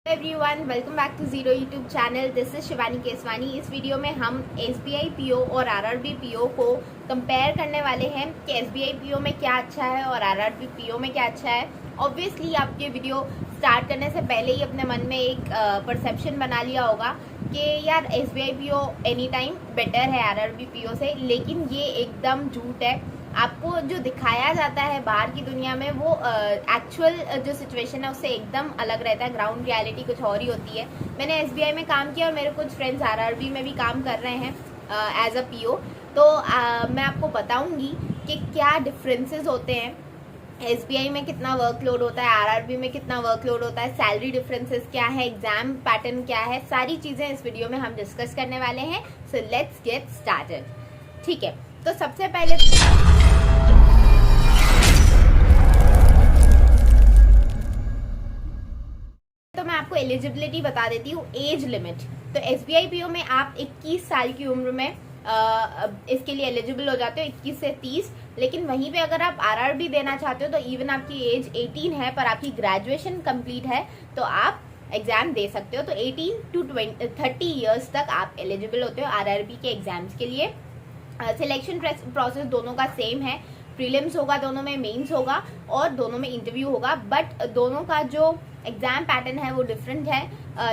Everyone, welcome back to zero YouTube channel. This is Shivani Keswani. इस video में हम SBI PO और आरआरबी पीओ को कंपेयर करने वाले हैं कि एसबीआई पीओ में क्या अच्छा है और आरआरबी पीओ में क्या अच्छा है। ऑब्वियसली आप ये वीडियो स्टार्ट करने से पहले ही अपने मन में एक परसेप्शन बना लिया होगा कि यार SBI PO any time better है आरआरबी पीओ से, लेकिन ये एकदम झूठ है। आपको जो दिखाया जाता है बाहर की दुनिया में वो एक्चुअल जो सिचुएशन है उससे एकदम अलग रहता है। ग्राउंड रियलिटी कुछ और ही होती है। मैंने एसबीआई में काम किया और मेरे कुछ फ्रेंड्स आरआरबी में भी काम कर रहे हैं एज अ पीओ। तो मैं आपको बताऊंगी कि क्या डिफरेंसेस होते हैं, एसबीआई में कितना वर्कलोड होता है, आरआरबी में कितना वर्कलोड होता है, सैलरी डिफरेंसेस क्या है, एग्जाम पैटर्न क्या है, सारी चीजें इस वीडियो में हम डिस्कस करने वाले हैं। So let's get started. ठीक है, तो सबसे पहले तो मैं आपको एलिजिबिलिटी बता देती हूँ। एज लिमिट, तो एसबीआई पीओ में आप 21 साल की उम्र में इसके लिए एलिजिबल हो जाते हो, 21 से 30। लेकिन वहीं पे अगर आप आरआरबी देना चाहते हो तो इवन आपकी एज 18 है पर आपकी ग्रेजुएशन कंप्लीट है तो आप एग्जाम दे सकते हो। तो 18 to 30 ईयर्स तक आप एलिजिबल होते हो आरआरबी के एग्जाम्स के लिए। सिलेक्शन प्रोसेस दोनों का सेम है। प्रीलिम्स होगा दोनों में, मेंस होगा और दोनों में इंटरव्यू होगा, बट दोनों का जो एग्जाम पैटर्न है वो डिफरेंट है।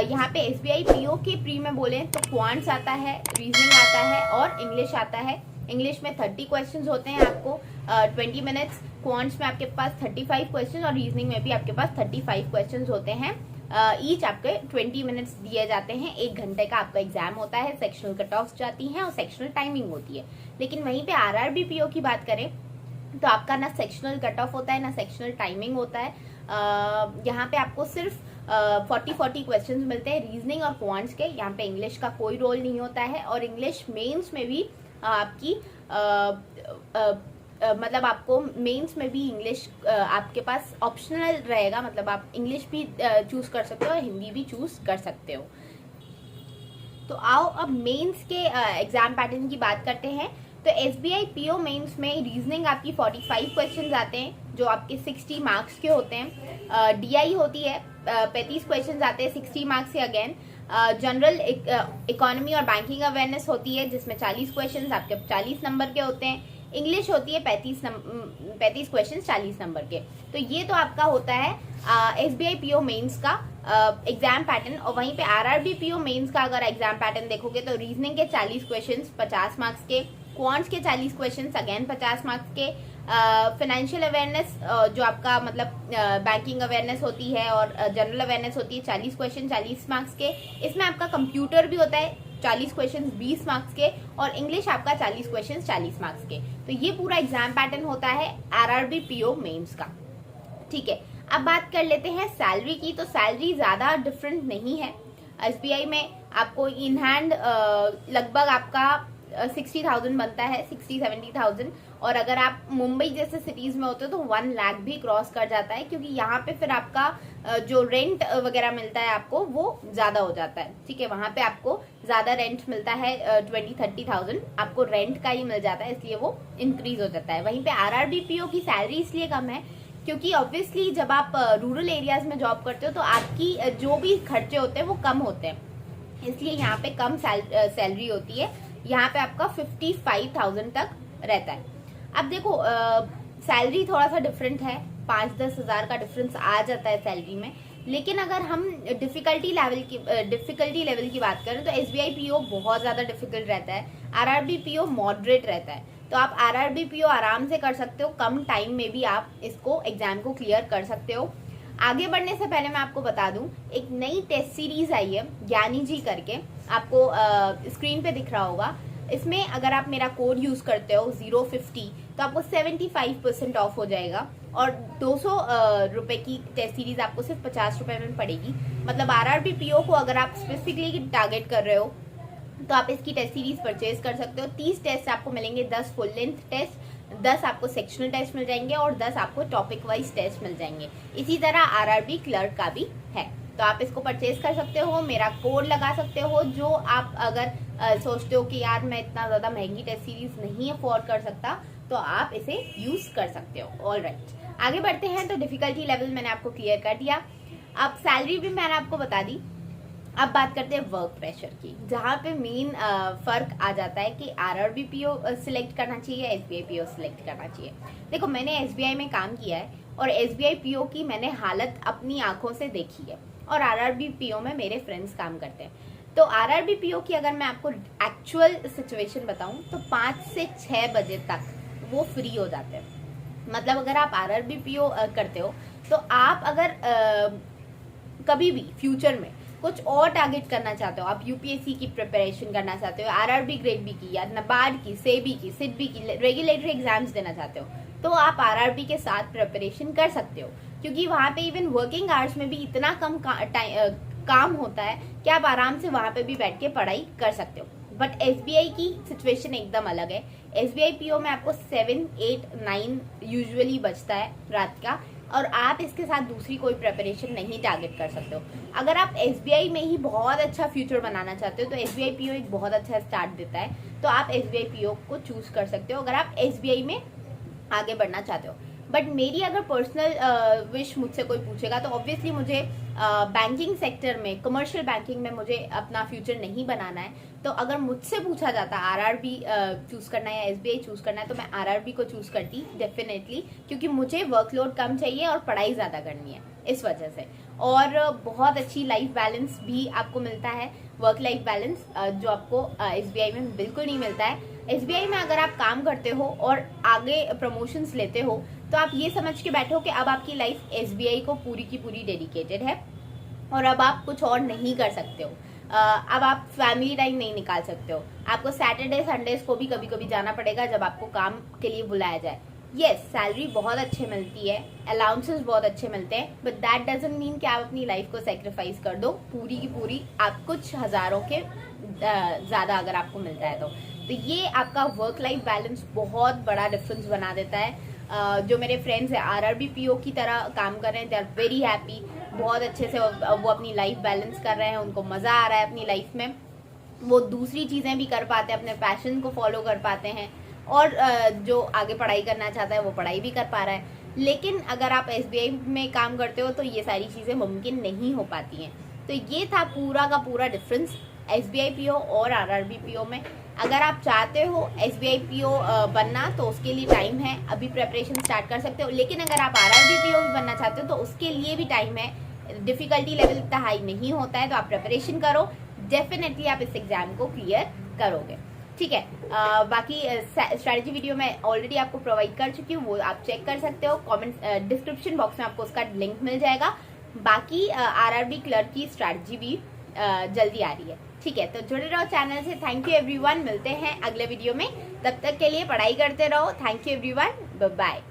यहाँ पे एसबीआई पीओ के प्री में बोले तो क्वांट्स आता है, रीजनिंग आता है और इंग्लिश आता है। इंग्लिश में 30 क्वेश्चंस होते हैं आपको 20 मिनट्स, क्वांट्स में आपके पास 35 क्वेश्चन और रीजनिंग में भी आपके पास 35 क्वेश्चन होते हैं। ईच आपके 20 मिनट्स दिए जाते हैं। 1 घंटे का आपका एग्जाम होता है। सेक्शनल कट ऑफ जाती हैं और सेक्शनल टाइमिंग होती है। लेकिन वहीं पे आरआरबी पीओ की बात करें तो आपका ना सेक्शनल कट ऑफ होता है ना सेक्शनल टाइमिंग होता है। यहाँ पे आपको सिर्फ 40 क्वेश्चंस मिलते हैं रीजनिंग और क्वांट्स के। यहाँ पे इंग्लिश का कोई रोल नहीं होता है और इंग्लिश मेंस में भी आपकी मतलब आपको मेंस में भी इंग्लिश आपके पास ऑप्शनल रहेगा, मतलब आप इंग्लिश भी चूज कर सकते हो और हिंदी भी चूज कर सकते हो। तो आओ अब मेंस के एग्जाम पैटर्न की बात करते हैं। तो एसबीआई पीओ मेंस में रीजनिंग आपकी 45 क्वेश्चंस आते हैं जो आपके 60 मार्क्स के होते हैं। डीआई होती है 35 क्वेश्चंस आते हैं 60 मार्क्स से अगेन। जनरल इकोनॉमी और बैंकिंग अवेयरनेस होती है जिसमें 40 क्वेश्चंस आपके 40 नंबर के होते हैं। इंग्लिश होती है 35 क्वेश्चन 40 नंबर के। तो ये तो आपका होता है एसबीआई पीओ मेंस का एग्जाम पैटर्न। और वहीं पे आरआरबी पीओ मेंस का अगर एग्जाम पैटर्न देखोगे तो रीजनिंग के 40 क्वेश्चंस 50 मार्क्स के, क्वांट्स के 40 क्वेश्चंस अगेन 50 मार्क्स के, फाइनेंशियल अवेयरनेस जो आपका मतलब बैंकिंग अवेयरनेस होती है और जनरल अवेयरनेस होती है 40 क्वेश्चन 40 मार्क्स के। इसमें आपका कंप्यूटर भी होता है 40 क्वेश्चन 20 मार्क्स के और इंग्लिश आपका 40 क्वेश्चन 40 मार्क्स के। तो ये पूरा एग्जाम पैटर्न होता है आरआरबी पीओ मेंस का। ठीक है, अब बात कर लेते हैं सैलरी की। तो सैलरी ज्यादा डिफरेंट नहीं है। एसबीआई में आपको इन हैंड लगभग आपका 60,000 बनता है, 60-70,000। और अगर आप मुंबई जैसे सिटीज में होते हो तो 1 लाख भी क्रॉस कर जाता है, क्योंकि यहाँ पे फिर आपका जो रेंट वगैरह मिलता है आपको वो ज्यादा हो जाता है। ठीक है, वहां पे आपको ज्यादा रेंट मिलता है 20-30,000 आपको रेंट का ही मिल जाता है, इसलिए वो इंक्रीज हो जाता है। वहीं पे आरआरबी पीओ की सैलरी इसलिए कम है क्योंकि ऑब्वियसली जब आप रूरल एरियाज में जॉब करते हो तो आपकी जो भी खर्चे होते हैं वो कम होते हैं, इसलिए यहाँ पे कम सैलरी होती है। यहाँ पे आपका 55,000 तक रहता है। अब देखो सैलरी थोड़ा सा डिफरेंट है, 5-10 हजार का डिफरेंस आ जाता है सैलरी में। लेकिन अगर हम डिफिकल्टी लेवल की बात करें तो एसबीआई पीओ बहुत ज्यादा डिफिकल्ट रहता है, आरआरबी पीओ मॉडरेट रहता है। तो आप आरआरबी पीओ आराम से कर सकते हो, कम टाइम में भी आप इसको एग्जाम को क्लियर कर सकते हो। आगे बढ़ने से पहले मैं आपको बता दूं, एक नई टेस्ट सीरीज आई है ज्ञानी जी करके, आपको स्क्रीन पे दिख रहा होगा। इसमें अगर आप मेरा कोड यूज करते हो 050 तो आपको 75% ऑफ हो जाएगा और 200 रुपए की टेस्ट सीरीज आपको सिर्फ 50 रुपए में पड़ेगी। मतलब आरआरबी पीओ को अगर आप स्पेसिफिकली टारगेट कर रहे हो तो आप इसकी टेस्ट सीरीज परचेज कर सकते हो। 30 टेस्ट आपको मिलेंगे, 10 फुल लेंथ टेस्ट, 10 आपको सेक्शनल टेस्ट मिल जाएंगे और 10 आपको टॉपिक वाइज टेस्ट मिल जाएंगे। इसी तरह आरआरबी क्लर्क का भी है, तो आप इसको परचेज कर सकते हो, मेरा कोड लगा सकते हो। जो आप अगर सोचते हो कि यार मैं इतना ज्यादा महंगी टेस्ट सीरीज नहीं अफोर्ड कर सकता तो आप इसे यूज कर सकते हो। ऑलराइट, आगे बढ़ते हैं। तो डिफिकल्टी लेवल मैंने आपको क्लियर कर दिया। अब सैलरी भी मैंने आपको बता दी। अब बात करते हैं वर्क प्रेशर की, जहाँ पे मेन फर्क आ जाता है कि आरआरबी पीओ सिलेक्ट करना चाहिए, एसबीआई पीओ सिलेक्ट करना चाहिए। देखो, मैंने एसबीआई में काम किया है और एसबीआई पीओ की मैंने हालत अपनी आंखों से देखी है, और आरआरबी पीओ में मेरे फ्रेंड्स काम करते हैं। तो आरआरबी पीओ की अगर मैं आपको एक्चुअल सिचुएशन बताऊं तो 5 से 6 बजे तक वो फ्री हो जाते हैं। मतलब अगर आप आरआरबी पीओ करते हो तो आप अगर कभी भी फ्यूचर में कुछ और टारगेट करना चाहते हो, आप यूपीएससी की प्रिपरेशन करना चाहते हो, आरआरबी ग्रेड बी की या नाबार्ड की, सेबी की, सिडबी की रेगुलेटरी एग्जाम्स देना चाहते हो, तो आप आरआरबी के साथ प्रिपरेशन कर सकते हो, क्योंकि वहां पे इवन वर्किंग आवर्स में भी इतना कम काम होता है कि आप आराम से वहां पे भी बैठ के पढ़ाई कर सकते हो। बट एसबीआई की सिचुएशन एकदम अलग है। एसबीआई पीओ में आपको 7, 8, 9 यूजुअली बचता है रात का, और आप इसके साथ दूसरी कोई प्रिपरेशन नहीं टारगेट कर सकते हो। अगर आप एसबीआई में ही बहुत अच्छा फ्यूचर बनाना चाहते हो तो एसबीआई पीओ एक बहुत अच्छा स्टार्ट देता है, तो आप एसबीआई पीओ को चूज कर सकते हो अगर आप एसबीआई में आगे बढ़ना चाहते हो। बट मेरी अगर पर्सनल विश मुझसे कोई पूछेगा तो ऑब्वियसली मुझे बैंकिंग सेक्टर में, कमर्शियल बैंकिंग में मुझे अपना फ्यूचर नहीं बनाना है। तो अगर मुझसे पूछा जाता आरआरबी चूज करना है या एसबीआई चूज करना है तो मैं आरआरबी को चूज करती डेफिनेटली, क्योंकि मुझे वर्कलोड कम चाहिए और पढ़ाई ज्यादा करनी है इस वजह से। और बहुत अच्छी लाइफ बैलेंस भी आपको मिलता है, वर्क लाइफ बैलेंस, जो आपको एसबीआई में बिल्कुल नहीं मिलता है। एसबीआई में अगर आप काम करते हो और आगे प्रमोशंस लेते हो तो आप ये समझ के बैठो कि अब आपकी लाइफ एसबीआई को पूरी की पूरी डेडिकेटेड है और अब आप कुछ और नहीं कर सकते हो। अब आप फैमिली टाइम नहीं निकाल सकते हो, आपको सैटरडे संडेज को भी कभी कभी जाना पड़ेगा जब आपको काम के लिए बुलाया जाए। यस, सैलरी बहुत अच्छे मिलती है, अलाउंसेस बहुत अच्छे मिलते हैं, बट दैट डजंट मीन कि आप अपनी लाइफ को सेक्रीफाइस कर दो पूरी की पूरी, आप कुछ हजारों के ज्यादा अगर आपको मिलता है तो ये आपका वर्क लाइफ बैलेंस बहुत बड़ा डिफरेंस बना देता है। जो मेरे फ्रेंड्स हैं आरआरबी पीओ की तरह काम कर रहे हैं, दे आर वेरी हैप्पी, बहुत अच्छे से वो अपनी लाइफ बैलेंस कर रहे हैं, उनको मजा आ रहा है अपनी लाइफ में, वो दूसरी चीजें भी कर पाते हैं, अपने पैशन को फॉलो कर पाते हैं, और जो आगे पढ़ाई करना चाहता है वो पढ़ाई भी कर पा रहा है। लेकिन अगर आप एसबीआई में काम करते हो तो ये सारी चीजें मुमकिन नहीं हो पाती हैं। तो ये था पूरा का पूरा डिफरेंस एसबीआई पीओ और आरआरबी पीओ में। अगर आप चाहते हो एसबीआई पीओ बनना तो उसके लिए टाइम है, अभी प्रिपरेशन स्टार्ट कर सकते हो। लेकिन अगर आप आरआरबी पीओ भी बनना चाहते हो तो उसके लिए भी टाइम है, डिफिकल्टी लेवल इतना हाई नहीं होता है, तो आप प्रिपरेशन करो, डेफिनेटली आप इस एग्जाम को क्लियर करोगे। ठीक है, बाकी स्ट्रैटेजी वीडियो मैं ऑलरेडी आपको प्रोवाइड कर चुकी हूँ, वो आप चेक कर सकते हो, कमेंट डिस्क्रिप्शन बॉक्स में आपको उसका लिंक मिल जाएगा। बाकी आरआरबी क्लर्क की स्ट्रैटेजी भी जल्दी आ रही है। ठीक है, तो जुड़े रहो चैनल से। थैंक यू एवरीवन, मिलते हैं अगले वीडियो में, तब तक के लिए पढ़ाई करते रहो। Thank you everyone, bye bye.